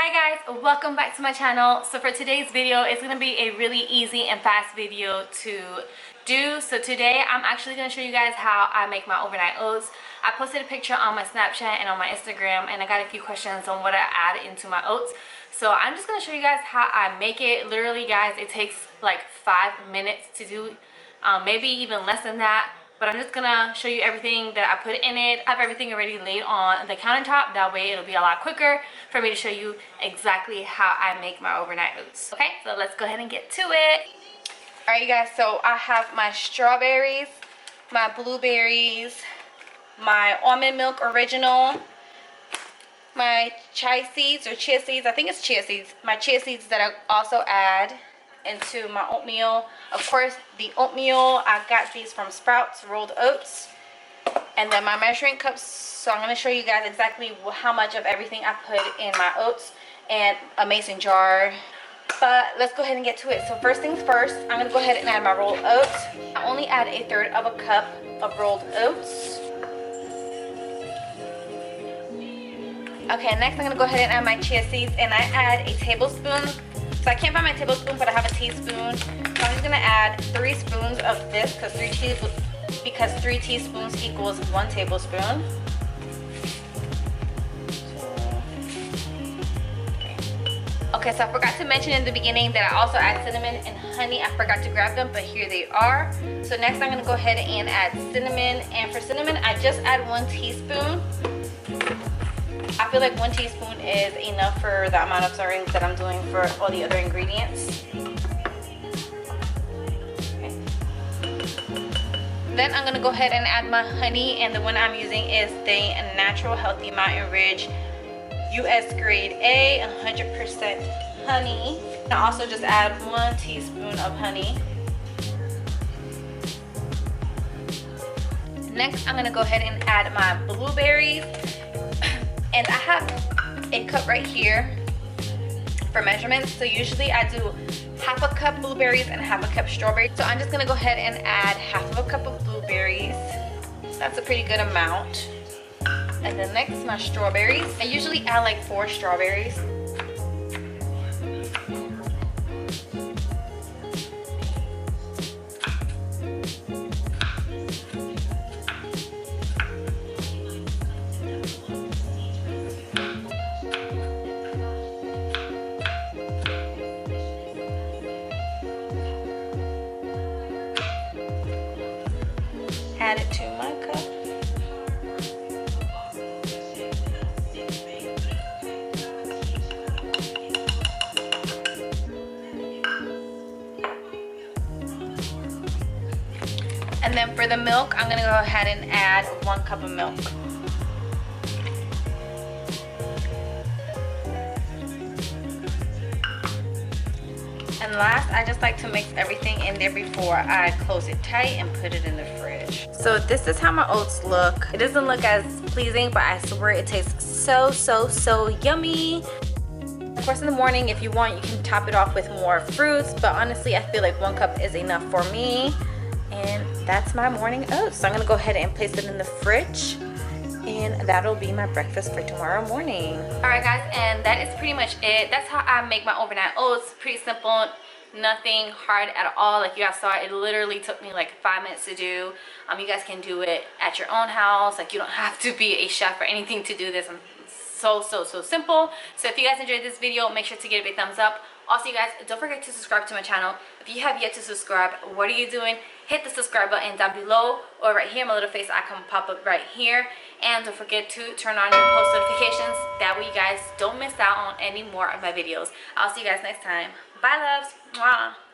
Hi guys, welcome back to my channel. So for today's video, it's going to be a really easy and fast video to do. So today I'm actually going to show you guys how I make my overnight oats. I posted a picture on my Snapchat and on my Instagram, and I got a few questions on what I add into my oats. So I'm just going to show you guys how I make it. Literally guys, it takes like 5 minutes to do, maybe even less than that. But I'm just gonna show you everything that I put in it. I have everything already laid on the countertop. That way it'll be a lot quicker for me to show you exactly how I make my overnight oats. Okay, so let's go ahead and get to it. All right, you guys, so I have my strawberries, my blueberries, my almond milk original, my chia seeds or chia seeds. I think it's chia seeds. My chia seeds that I also add into my oatmeal. Of course, the oatmeal, I got these from Sprouts, rolled oats. And then my measuring cups. So I'm going to show you guys exactly how much of everything I put in my oats, and a mason jar. But let's go ahead and get to it. So first things first, I'm going to go ahead and add my rolled oats. I only add 1/3 of a cup of rolled oats. Okay, next I'm going to go ahead and add my chia seeds, and I add a tablespoon. So I can't find my tablespoon, but I have a teaspoon. So I'm just gonna add 3 spoons of this because 3 teaspoons equals 1 tablespoon. Okay, so I forgot to mention in the beginning that I also add cinnamon and honey. I forgot to grab them, but here they are. So next I'm gonna go ahead and add cinnamon. And for cinnamon, I just add 1 teaspoon. I feel like 1 teaspoon is enough for the amount of servings that I'm doing for all the other ingredients. Okay. Then I'm gonna go ahead and add my honey, and the one I'm using is the Natural Healthy Mountain Ridge US Grade A 100% honey. I also just add 1 teaspoon of honey. Next, I'm gonna go ahead and add my blueberries. And I have a cup right here for measurements. So usually I do 1/2 cup blueberries and 1/2 cup strawberries. So I'm just gonna go ahead and add 1/2 cup of blueberries. That's a pretty good amount. And then next, my strawberries. I usually add like 4 strawberries. Add it to my cup. And then for the milk, I'm gonna go ahead and add 1 cup of milk. And last, I just like to mix everything in there before I close it tight and put it in the fridge. So this is how my oats look. It doesn't look as pleasing, but I swear it tastes so yummy. Of course, in the morning, if you want, you can top it off with more fruits, but honestly, I feel like 1 cup is enough for me. And that's my morning oats. So I'm gonna go ahead and place it in the fridge, and that'll be my breakfast for tomorrow morning. All right guys, and that is pretty much it. That's how I make my overnight oats. Pretty simple, nothing hard at all. Like you guys saw, it literally took me like 5 minutes to do. You guys can do it at your own house. Like you don't have to be a chef or anything to do this. So simple. So if you guys enjoyed this video, make sure to give it a big thumbs up. Also, you guys, don't forget to subscribe to my channel. If you have yet to subscribe, what are you doing? Hit the subscribe button down below, or right here, my little face icon pop up right here. And don't forget to turn on your post notifications. That way you guys don't miss out on any more of my videos. I'll see you guys next time. Bye loves. Mwah.